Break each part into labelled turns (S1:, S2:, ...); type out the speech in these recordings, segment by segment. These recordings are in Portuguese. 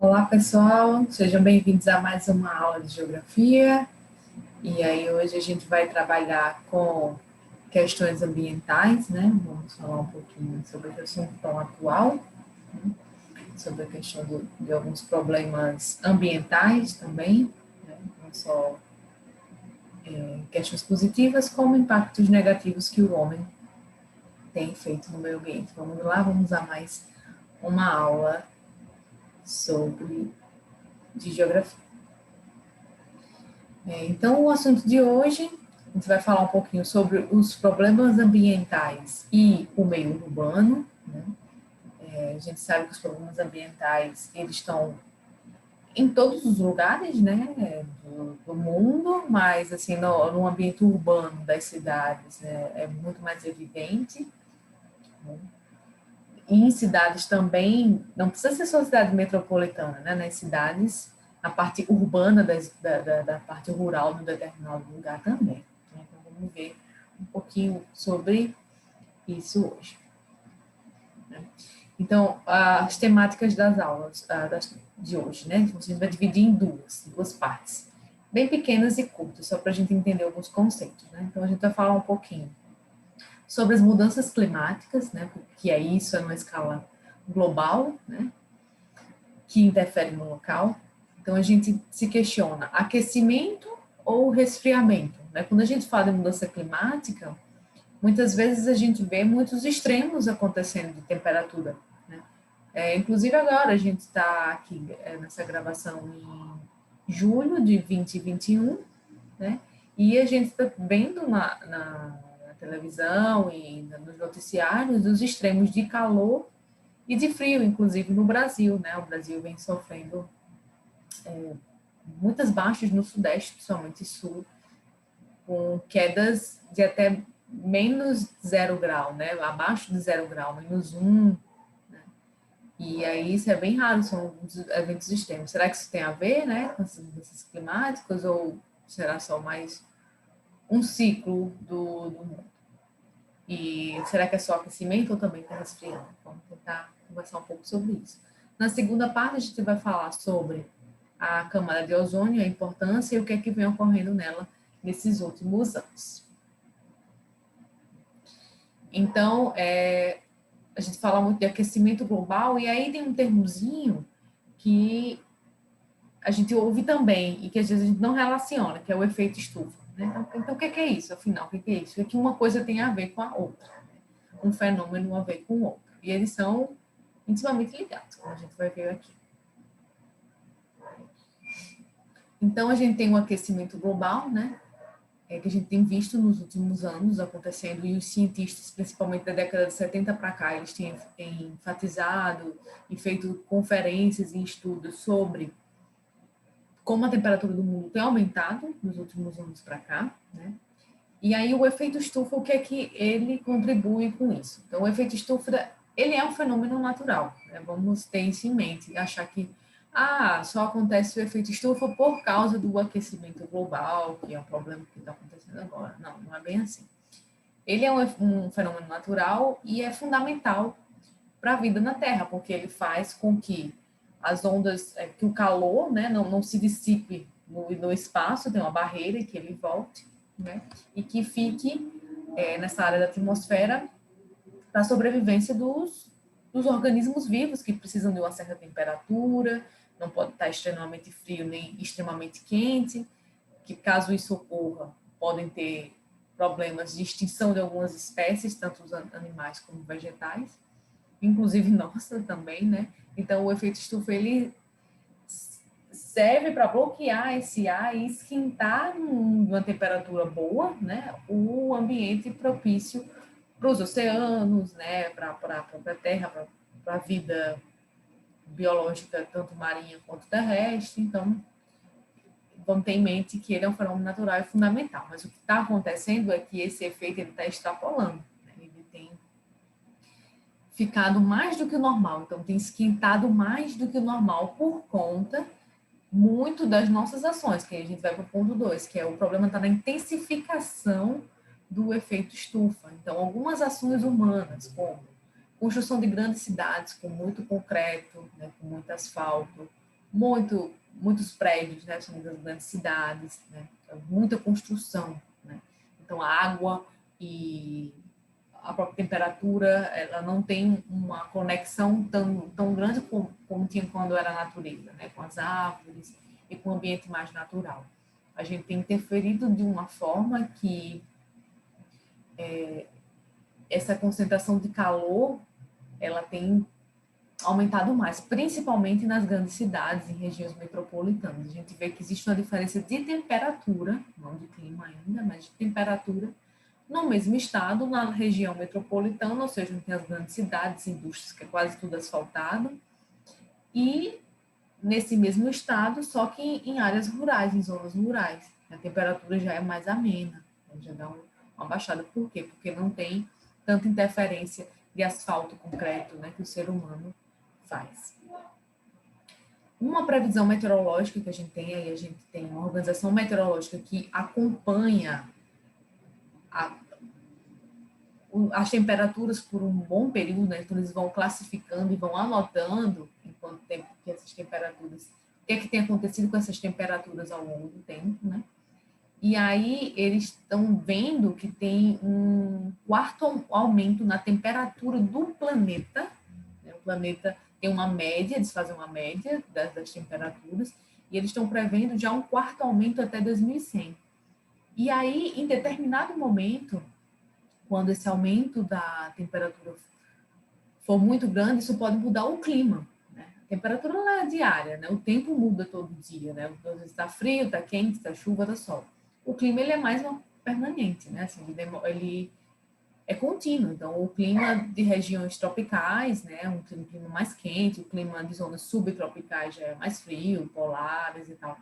S1: Olá, pessoal, sejam bem-vindos a mais uma aula de geografia. E aí, hoje a gente vai trabalhar com questões ambientais, né? Vamos falar um pouquinho sobre esse assunto tão atual, né? Sobre a questão de alguns problemas ambientais também, né? Não só questões positivas, como impactos negativos que o homem tem feito no meio ambiente. Vamos lá, vamos a mais uma aula sobre de geografia. Então, o assunto de hoje, a gente vai falar um pouquinho sobre os problemas ambientais e o meio urbano, né? A gente sabe que os problemas ambientais, eles estão em todos os lugares, né, do mundo, mas, assim, no ambiente urbano das cidades, né, é muito mais evidente, né? E em cidades também, não precisa ser só cidade metropolitana, né, nas cidades, a parte urbana da parte rural de um determinado lugar também. Então, vamos ver um pouquinho sobre isso hoje, né? Então, as temáticas das aulas de hoje, né? A gente vai dividir em duas partes, bem pequenas e curtas, só para a gente entender alguns conceitos, né? Então, a gente vai falar um pouquinho sobre as mudanças climáticas, né? Que é isso, é numa escala global, né? Que interfere no local. Então, a gente se questiona aquecimento ou resfriamento, né? Quando a gente fala de mudança climática, muitas vezes a gente vê muitos extremos acontecendo de temperatura, né? Inclusive agora a gente está aqui nessa gravação em julho de 2021, né? E a gente está vendo na televisão e nos noticiários os extremos de calor e de frio, inclusive no Brasil, né? O Brasil vem sofrendo muitas baixas no Sudeste, principalmente Sul, com quedas de até -0 grau, né? Abaixo de 0 grau, -1. E aí isso é bem raro, são eventos extremos. Será que isso tem a ver, né, com essas mudanças climáticas ou será só mais um ciclo do mundo? E será que é só aquecimento ou também está resfriando? Vamos tentar conversar um pouco sobre isso. Na segunda parte, a gente vai falar sobre a camada de ozônio, a importância e o que é que vem ocorrendo nela nesses últimos anos. Então, a gente fala muito de aquecimento global e aí tem um termozinho que a gente ouve também e que às vezes a gente não relaciona, que é o efeito estufa, né? Então, o que é isso, afinal? O que é isso? É que uma coisa tem a ver com a outra, né? Um fenômeno a ver com o outro. E eles são intimamente ligados, como a gente vai ver aqui. Então, a gente tem um aquecimento global, né? Que a gente tem visto nos últimos anos acontecendo, e os cientistas, principalmente da década de 70 para cá, eles têm enfatizado e feito conferências e estudos sobre como a temperatura do mundo tem aumentado nos últimos anos para cá, né? E aí o efeito estufa, o que é que ele contribui com isso? Então, o efeito estufa, ele é um fenômeno natural, né? Vamos ter isso em mente, achar que só acontece o efeito estufa por causa do aquecimento global, que é um problema que está acontecendo agora. Não, não é bem assim. Ele é um fenômeno natural e é fundamental para a vida na Terra, porque ele faz com que as ondas, que o calor, né, não se dissipe no espaço, tem uma barreira que ele volte, né, e que fique nessa área da atmosfera para a sobrevivência dos organismos vivos que precisam de uma certa temperatura, não pode estar extremamente frio nem extremamente quente, que caso isso ocorra, podem ter problemas de extinção de algumas espécies, tanto os animais como vegetais, inclusive nossa também, né? Então, o efeito estufa, ele serve para bloquear esse ar e esquentar numa temperatura boa, né? O ambiente propício para os oceanos, né? Para a própria Terra, para a vida biológica, tanto marinha quanto terrestre. Então, vamos ter em mente que ele é um fenômeno natural e fundamental. Mas o que está acontecendo é que esse efeito está extrapolando, né? Ele tem ficado mais do que o normal, então tem esquentado mais do que o normal por conta muito das nossas ações, que aí a gente vai para o ponto 2, que é o problema está na intensificação do efeito estufa. Então, algumas ações humanas, como construção de grandes cidades com muito concreto, né, com muito asfalto, muitos prédios, né, são das grandes cidades, né, muita construção, né, então a água e a própria temperatura, ela não tem uma conexão tão grande como tinha quando era a natureza, né, com as árvores e com o ambiente mais natural. A gente tem interferido de uma forma que essa concentração de calor, ela tem aumentado mais, principalmente nas grandes cidades, em regiões metropolitanas. A gente vê que existe uma diferença de temperatura, não de clima ainda, mas de temperatura, no mesmo estado, na região metropolitana, ou seja, tem as grandes cidades, indústrias, que é quase tudo asfaltado, e nesse mesmo estado, só que em áreas rurais, em zonas rurais. A temperatura já é mais amena, já dá uma baixada. Por quê? Porque não tem tanta interferência de asfalto concreto, né, que o ser humano faz. Uma previsão meteorológica que a gente tem, aí a gente tem uma organização meteorológica que acompanha as temperaturas por um bom período, né? Então eles vão classificando e vão anotando em quanto tempo que essas temperaturas, o que é que tem acontecido com essas temperaturas ao longo do tempo, né? E aí eles estão vendo que tem um quarto aumento na temperatura do planeta, né? O planeta tem uma média, eles fazem uma média das temperaturas, e eles estão prevendo já um quarto aumento até 2100. E aí, em determinado momento, quando esse aumento da temperatura for muito grande, isso pode mudar o clima, né? A temperatura não é diária, né? O tempo muda todo dia, né? Às vezes está frio, está quente, está chuva, está sol. O clima, ele é mais permanente, né? Assim, ele é contínuo. Então, o clima de regiões tropicais, né? Um clima mais quente, o clima de zonas subtropicais já é mais frio, polares e tal.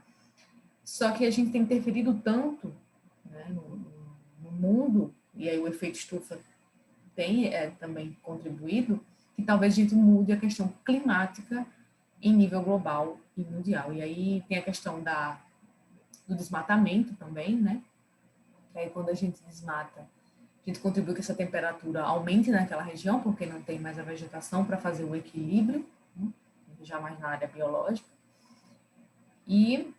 S1: Só que a gente tem interferido tanto, né, no mundo, e aí o efeito estufa tem também contribuído, que talvez a gente mude a questão climática em nível global e mundial. E aí tem a questão do desmatamento também, né? Que aí quando a gente desmata, a gente contribui que essa temperatura aumente naquela região, porque não tem mais a vegetação para fazer o equilíbrio, né? Já mais na área biológica. E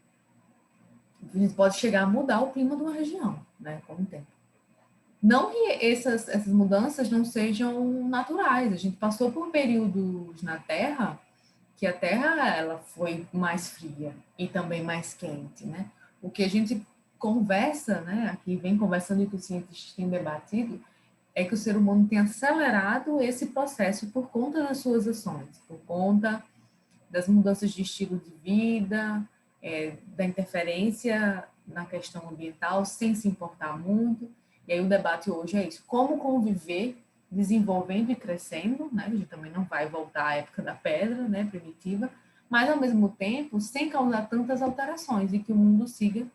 S1: a gente pode chegar a mudar o clima de uma região, né, com o tempo. Não que essas mudanças não sejam naturais. A gente passou por períodos na Terra que a Terra ela foi mais fria e também mais quente, né? O que a gente conversa, né, aqui vem conversando e que os cientistas têm debatido, é que o ser humano tem acelerado esse processo por conta das suas ações, por conta das mudanças de estilo de vida, da interferência na questão ambiental, sem se importar muito. E aí o debate hoje é isso: como conviver desenvolvendo e crescendo, né? A gente também não vai voltar à época da pedra, né, primitiva, mas ao mesmo tempo sem causar tantas alterações e que o mundo siga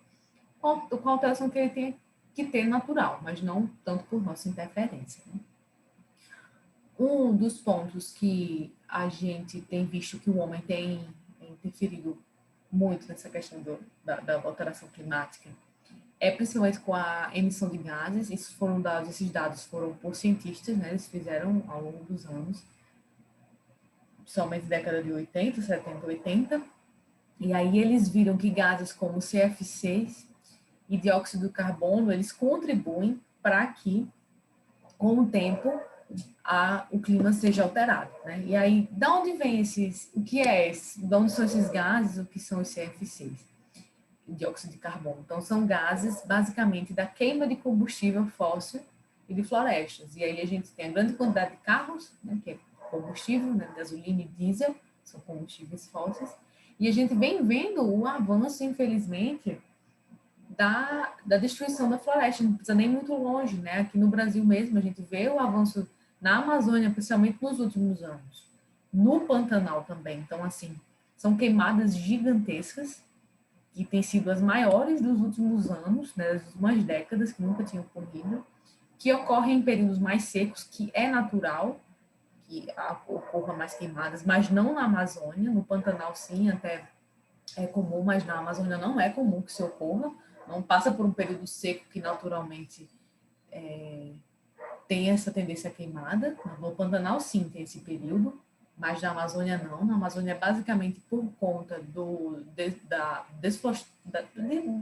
S1: com a alteração que ele tem que ter natural, mas não tanto por nossa interferência, né? Um dos pontos que a gente tem visto que o homem tem interferido muito nessa questão da alteração climática é principalmente com a emissão de gases. Esses dados foram por cientistas, né? Eles fizeram ao longo dos anos, principalmente década de 80, 70, 80, e aí eles viram que gases como CFCs e dióxido de carbono, eles contribuem para que, com o tempo, o clima seja alterado, né? E aí, da onde vem o que é esse? De onde são esses gases? O que são os CFCs? Dióxido de carbono. Então, são gases, basicamente, da queima de combustível fóssil e de florestas. E aí a gente tem a grande quantidade de carros, né, que é combustível, né, gasolina e diesel, são combustíveis fósseis. E a gente vem vendo o avanço, infelizmente, da destruição da floresta. Não precisa nem muito longe, né? Aqui no Brasil mesmo, a gente vê o avanço na Amazônia, principalmente nos últimos anos. No Pantanal também. Então, assim, são queimadas gigantescas, que têm sido as maiores dos últimos anos, né, das últimas décadas, que nunca tinham ocorrido, que ocorrem em períodos mais secos, que é natural que ocorra mais queimadas, mas não na Amazônia. No Pantanal, sim, até é comum, mas na Amazônia não é comum que se ocorra. Não passa por um período seco que naturalmente tem essa tendência à queimada. No Pantanal, sim, tem esse período. mas na Amazônia não. Na Amazônia é basicamente por conta da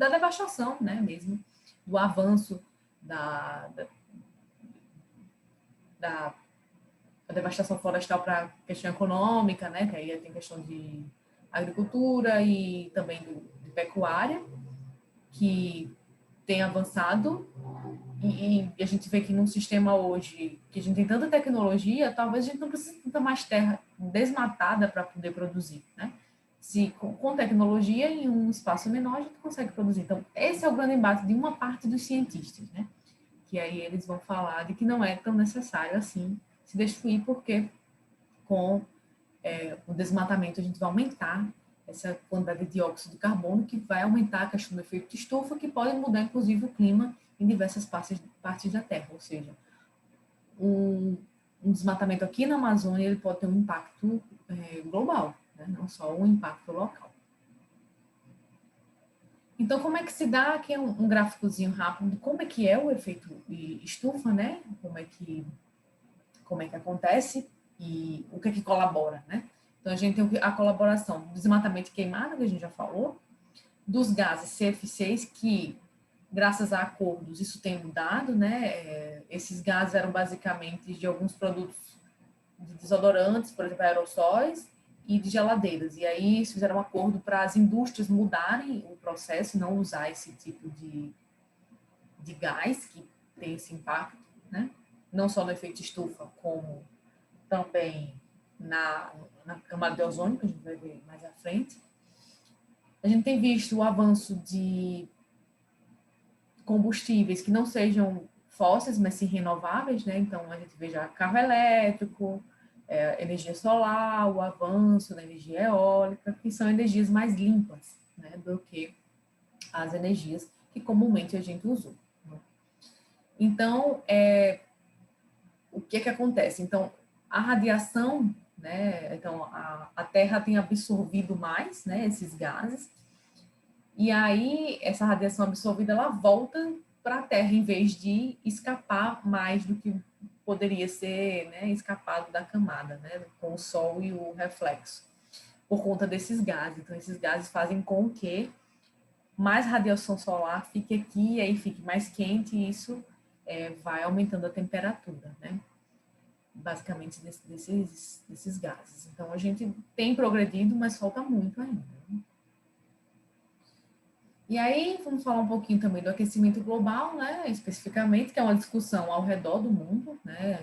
S1: devastação, né, mesmo, do avanço da devastação florestal para questão econômica, né, que aí tem questão de agricultura e também de pecuária, que tem avançado. E a gente vê que num sistema hoje que a gente tem tanta tecnologia, talvez a gente não precise de tanta mais terra desmatada para poder produzir, né? Se com tecnologia em um espaço menor a gente consegue produzir. Então, esse é o grande embate de uma parte dos cientistas, né? Que aí eles vão falar de que não é tão necessário assim se destruir, porque com o desmatamento a gente vai aumentar essa quantidade de dióxido de carbono, que vai aumentar a questão do efeito de estufa, que pode mudar, inclusive, o clima em diversas partes da Terra. Ou seja, um desmatamento aqui na Amazônia ele pode ter um impacto global, né? Não só um impacto local. Então, como é que se dá? Aqui é um gráficozinho rápido de como é que é o efeito estufa, né? Como é que acontece e o que é que colabora, né? Então, a gente tem a colaboração do desmatamento e queimada, que a gente já falou, dos gases CF6, que, graças a acordos, isso tem mudado, né? Esses gases eram basicamente de alguns produtos de desodorantes, por exemplo, aerossóis, e de geladeiras. E aí, eles fizeram um acordo para as indústrias mudarem o processo e não usar esse tipo de gás, que tem esse impacto, né? Não só no efeito estufa, como também na camada de ozônio, que a gente vai ver mais à frente. A gente tem visto o avanço de combustíveis que não sejam fósseis, mas sim renováveis, né? Então, a gente vê já carro elétrico, energia solar, o avanço da energia eólica, que são energias mais limpas, né, do que as energias que comumente a gente usou. Né? Então, o que acontece? Então, a radiação, né? Então, a Terra tem absorvido mais, né, esses gases, e aí essa radiação absorvida ela volta para a Terra em vez de escapar mais do que poderia ser, né, escapado da camada, né, com o Sol e o reflexo, por conta desses gases. Então, esses gases fazem com que mais radiação solar fique aqui, e aí fique mais quente, e isso vai aumentando a temperatura, né? Basicamente desses gases. Então, a gente tem progredido, mas falta muito ainda. Né? E aí, vamos falar um pouquinho também do aquecimento global, né? Especificamente, que é uma discussão ao redor do mundo, né?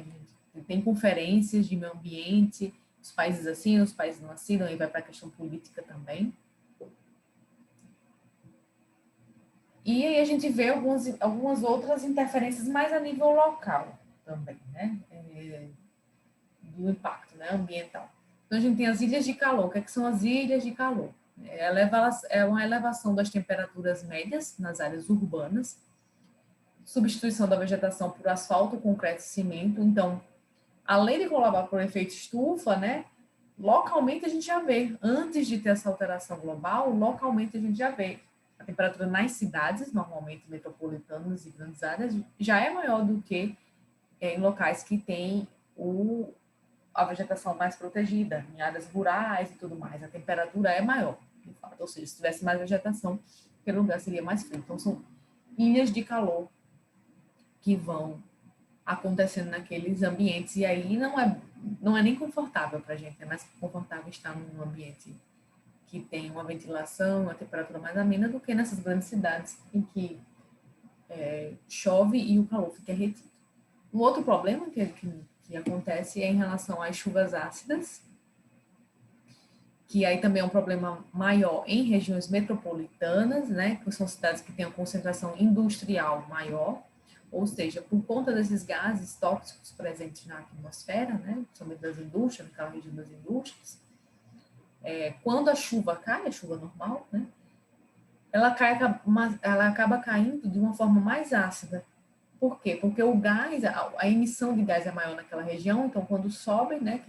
S1: A gente tem conferências de meio ambiente, os países assinam, os países não assinam, aí vai para a questão política também. E aí a gente vê algumas outras interferências mais a nível local também, né? Do impacto, né, ambiental. Então, a gente tem as ilhas de calor. O que são as ilhas de calor? É uma elevação das temperaturas médias nas áreas urbanas, substituição da vegetação por asfalto, concreto e cimento. Então, além de colaborar para o efeito estufa, né, localmente a gente já vê, antes de ter essa alteração global, localmente a gente já vê a temperatura nas cidades, normalmente metropolitanas e grandes áreas, já é maior do que em locais que têm a vegetação mais protegida, em áreas rurais e tudo mais. A temperatura é maior, de fato. Ou seja, se tivesse mais vegetação, aquele lugar seria mais frio. Então, são ilhas de calor que vão acontecendo naqueles ambientes. E aí não é nem confortável para a gente. É mais confortável estar num ambiente que tem uma ventilação, uma temperatura mais amena do que nessas grandes cidades em que chove e o calor fica retido. Um outro problema que acontece é em relação às chuvas ácidas, que aí também é um problema maior em regiões metropolitanas, né, que são cidades que têm uma concentração industrial maior, ou seja, por conta desses gases tóxicos presentes na atmosfera, né, principalmente das indústrias, naquela região das indústrias, quando a chuva cai, a chuva normal, né, ela acaba caindo de uma forma mais ácida. Por quê? Porque o gás, a emissão de gás é maior naquela região, então quando sobe, né,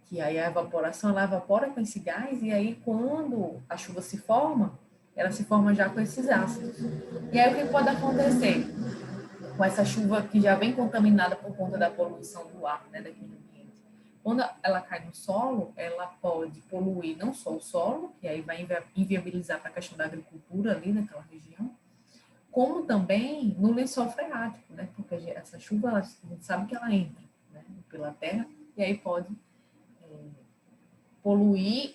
S1: que aí a evaporação, ela evapora com esse gás, e aí quando a chuva se forma, ela se forma já com esses ácidos. E aí o que pode acontecer com essa chuva que já vem contaminada por conta da poluição do ar, né, daquele ambiente? Quando ela cai no solo, ela pode poluir não só o solo, que aí vai inviabilizar para a questão da agricultura ali naquela região, como também no lençol freático, né? Porque essa chuva, a gente sabe que ela entra, né, pela terra, e aí pode poluir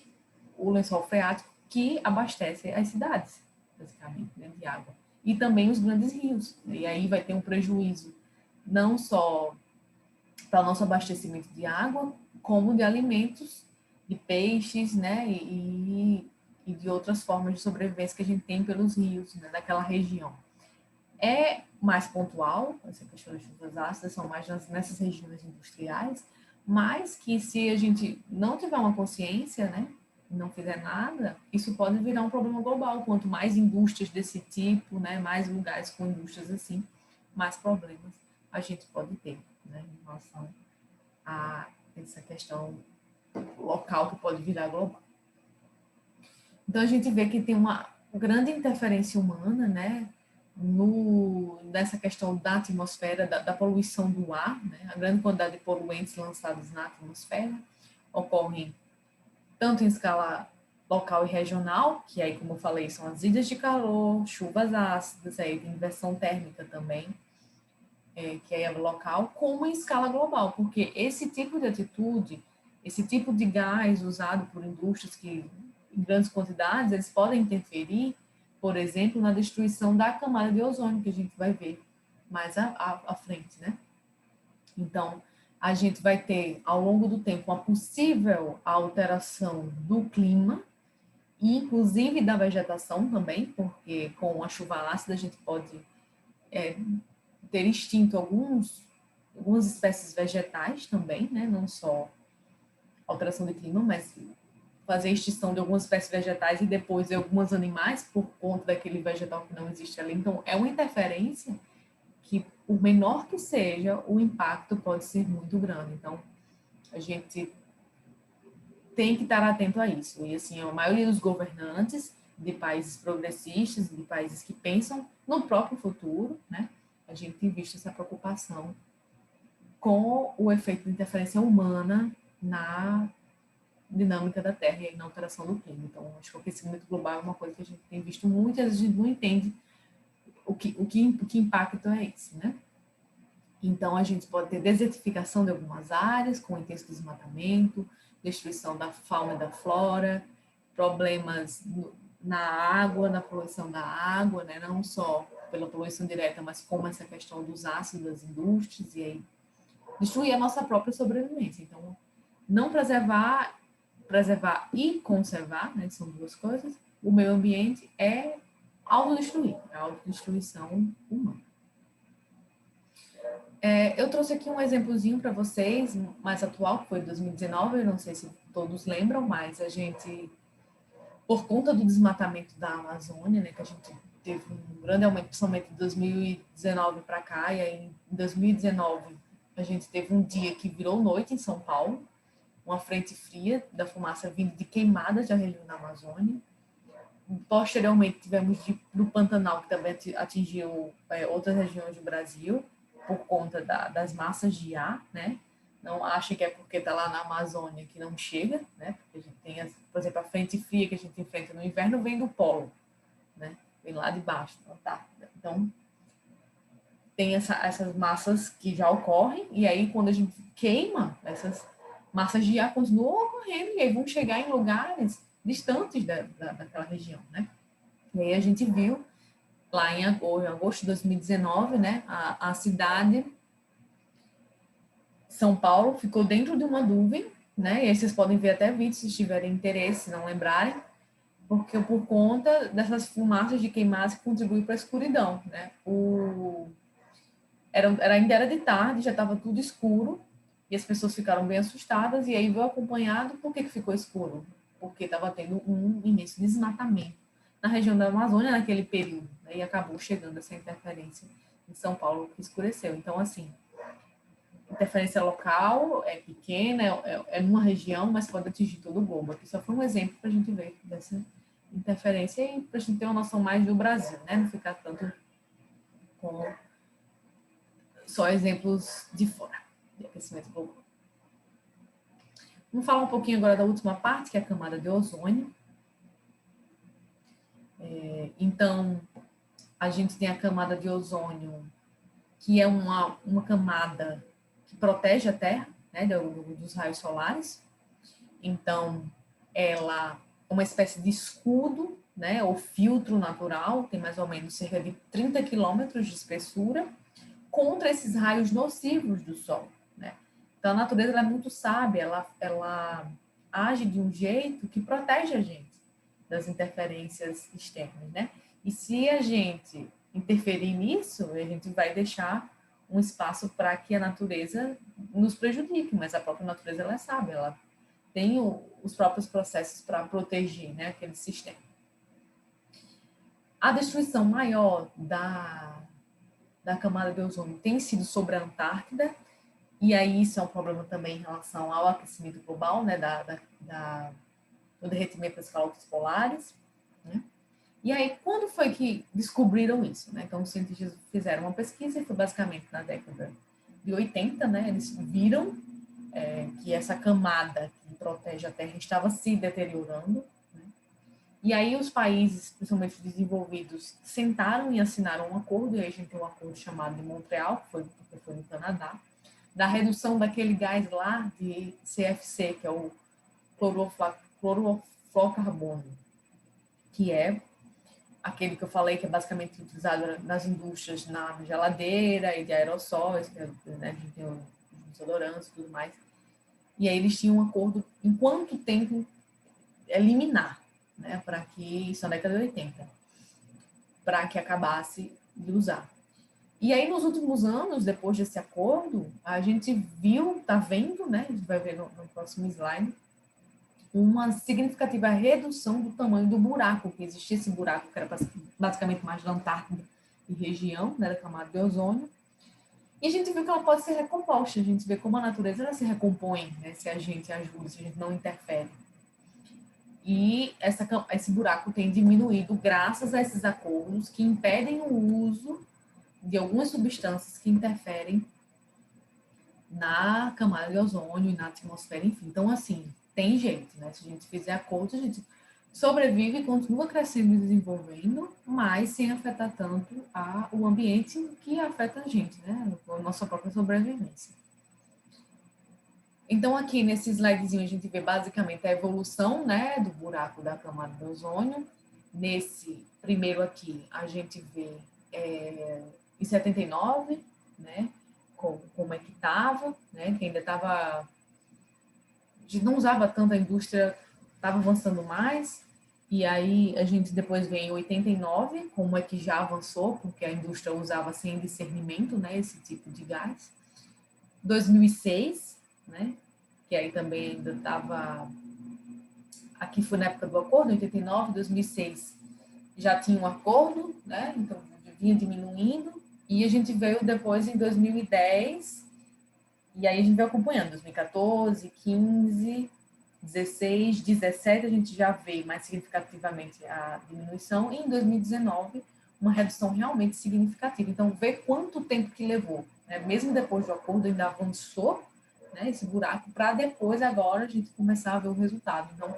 S1: o lençol freático que abastece as cidades, basicamente, né, de água. E também os grandes rios. E aí vai ter um prejuízo não só para o nosso abastecimento de água, como de alimentos, de peixes, né, e de outras formas de sobrevivência que a gente tem pelos rios, né, daquela região. É mais pontual, essa questão das chuvas ácidas são mais nessas regiões industriais, mas que se a gente não tiver uma consciência, né, não fizer nada, isso pode virar um problema global. Quanto mais indústrias desse tipo, né, mais lugares com indústrias assim, mais problemas a gente pode ter, né, em relação a essa questão local que pode virar global. Então a gente vê que tem uma grande interferência humana, né, nessa questão da atmosfera, da poluição do ar, né, a grande quantidade de poluentes lançados na atmosfera ocorrem tanto em escala local e regional, que aí, como eu falei, são as ilhas de calor, chuvas ácidas, aí tem inversão térmica também, que é local, como em escala global, porque esse tipo de atitude, esse tipo de gás usado por indústrias que, em grandes quantidades, eles podem interferir, por exemplo, na destruição da camada de ozônio, que a gente vai ver mais à frente, né? Então, a gente vai ter, ao longo do tempo, uma possível alteração do clima, e inclusive da vegetação também, porque com a chuva ácida a gente pode ter extinto algumas espécies vegetais também, né? Não só alteração de clima, mas fazer extinção de algumas espécies vegetais e depois de alguns animais por conta daquele vegetal que não existe ali. Então, é uma interferência que, por menor que seja, o impacto pode ser muito grande. Então, a gente tem que estar atento a isso. E, assim, a maioria dos governantes de países progressistas, de países que pensam no próprio futuro, né? A gente tem visto essa preocupação com o efeito de interferência humana na dinâmica da Terra e na alteração do clima. Então, acho que o aquecimento global é uma coisa que a gente tem visto muito e a gente não entende o que impacto é esse, né? Então, a gente pode ter desertificação de algumas áreas, com intenso desmatamento, destruição da fauna e da flora, problemas na água, na poluição da água, né? Não só pela poluição direta, mas como essa questão dos ácidos das indústrias, e aí destruir a nossa própria sobrevivência. Então, não preservar e conservar, né, são duas coisas, o meio ambiente é autodestruir, é a autodestruição humana. Eu trouxe aqui um exemplozinho para vocês, mais atual, que foi de 2019, eu não sei se todos lembram, mas a gente, por conta do desmatamento da Amazônia, né, que a gente teve um grande aumento, principalmente de 2019 para cá, e aí em 2019 a gente teve um dia que virou noite em São Paulo, uma frente fria da fumaça vindo de queimadas da região da Amazônia. Posteriormente, tivemos do Pantanal, que também atingiu outras regiões do Brasil, por conta das massas de ar, né? Não acho que é porque está lá na Amazônia que não chega, né? Porque a gente tem, por exemplo, a frente fria que a gente enfrenta no inverno vem do polo, né? Vem lá de baixo, da Antártida. Então, tem essas massas que já ocorrem, e aí quando a gente queima, essas massas de ar continuam ocorrendo, e aí vão chegar em lugares distantes daquela região, né? E aí a gente viu, lá em agosto de 2019, né, a cidade, São Paulo, ficou dentro de uma nuvem, né? E aí vocês podem ver até vídeos se tiverem interesse, se não lembrarem, porque por conta dessas fumaças de queimadas que contribuem para a escuridão, né? Ainda era de tarde, já estava tudo escuro, e as pessoas ficaram bem assustadas, e aí veio acompanhado, por que ficou escuro? Porque estava tendo um imenso desmatamento na região da Amazônia naquele período, né? E acabou chegando essa interferência em São Paulo, que escureceu. Então, assim, interferência local é pequena, é numa região, mas pode atingir todo o globo. Aqui só foi um exemplo para a gente ver dessa interferência e para a gente ter uma noção mais do Brasil, né? Não ficar tanto com só exemplos de fora de aquecimento global. Vamos falar um pouquinho agora da última parte, que é a camada de ozônio. Então, a gente tem a camada de ozônio, que é uma camada que protege a Terra, né, dos raios solares. Então, ela é uma espécie de escudo, né, ou filtro natural, tem mais ou menos cerca de 30 quilômetros de espessura, contra esses raios nocivos do Sol, né? Então, a natureza ela é muito sábia, ela age de um jeito que protege a gente das interferências externas, né? E se a gente interferir nisso, a gente vai deixar um espaço para que a natureza nos prejudique, mas a própria natureza ela é sábia, ela tem os próprios processos para proteger, né, aquele sistema. A destruição maior da camada de ozônio tem sido sobre a Antártida, e aí isso é um problema também em relação ao aquecimento global, né, do derretimento das calotas polares, né? E aí, quando foi que descobriram isso, né? Então, os cientistas fizeram uma pesquisa, e foi basicamente na década de 80, né? Eles viram que essa camada que protege a Terra estava se deteriorando, né? E aí os países, principalmente desenvolvidos, sentaram e assinaram um acordo, e aí a gente tem um acordo chamado de Montreal, que foi no Canadá, da redução daquele gás lá de CFC, que é o clorofluorcarbono, que é aquele que eu falei que é basicamente utilizado nas indústrias, na geladeira e de aerossóis, que né, a gente tem os desodorantes e tudo mais. E aí eles tinham um acordo em quanto tempo eliminar, né, para que, isso na década de 80, para que acabasse de usar. E aí, nos últimos anos, depois desse acordo, a gente viu, tá vendo, né, a gente vai ver no próximo slide, uma significativa redução do tamanho do buraco, que existia esse buraco, que era basicamente mais da Antártida e região, né, da camada de ozônio, e a gente viu que ela pode ser recomposta, a gente vê como a natureza ela se recompõe, né, se a gente ajuda, se a gente não interfere. E esse buraco tem diminuído graças a esses acordos que impedem o uso de algumas substâncias que interferem na camada de ozônio e na atmosfera, enfim. Então, assim, tem jeito, né? Se a gente fizer acordos, a gente sobrevive e continua crescendo e desenvolvendo, mas sem afetar tanto o ambiente que afeta a gente, né? A nossa própria sobrevivência. Então, aqui nesse slidezinho, a gente vê basicamente a evolução, né, do buraco da camada de ozônio. Nesse primeiro aqui, a gente vê em 79, né, como é que estava, né, que ainda estava... A gente não usava tanto, a indústria estava avançando mais, e aí a gente depois vê em 89, como é que já avançou, porque a indústria usava sem discernimento, né, esse tipo de gás. 2006, né, que aí também ainda estava... Aqui foi na época do acordo, 89, 2006, já tinha um acordo, né, então vinha diminuindo, e a gente veio depois em 2010, e aí a gente veio acompanhando, 2014, 15, 16, 17, a gente já vê mais significativamente a diminuição, e em 2019, uma redução realmente significativa. Então, vê quanto tempo que levou, né? Mesmo depois do acordo, ainda avançou, né, esse buraco, para depois, agora, a gente começar a ver o resultado. Então,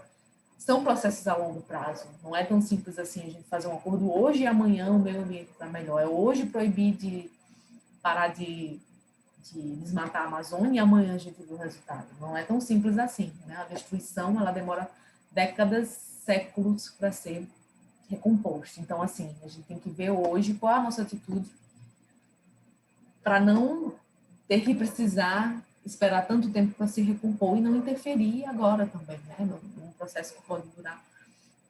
S1: são processos a longo prazo. Não é tão simples assim a gente fazer um acordo hoje e amanhã o meio ambiente está melhor. É hoje proibir de parar de desmatar a Amazônia e amanhã a gente vê o resultado. Não é tão simples assim, né? A destruição, ela demora décadas, séculos para ser recomposta. Então, assim, a gente tem que ver hoje qual é a nossa atitude para não ter que precisar esperar tanto tempo para se recompor e não interferir agora também, né? Num processo que pode durar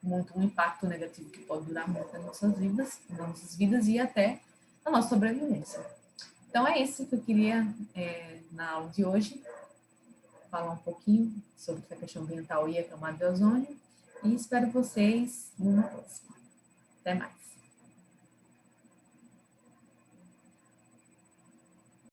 S1: muito, um impacto negativo que pode durar muito nas nossas vidas e até na nossa sobrevivência. Então, é isso que eu queria, na aula de hoje, falar um pouquinho sobre a questão ambiental e a camada de ozônio, e espero vocês numa próxima. Até mais.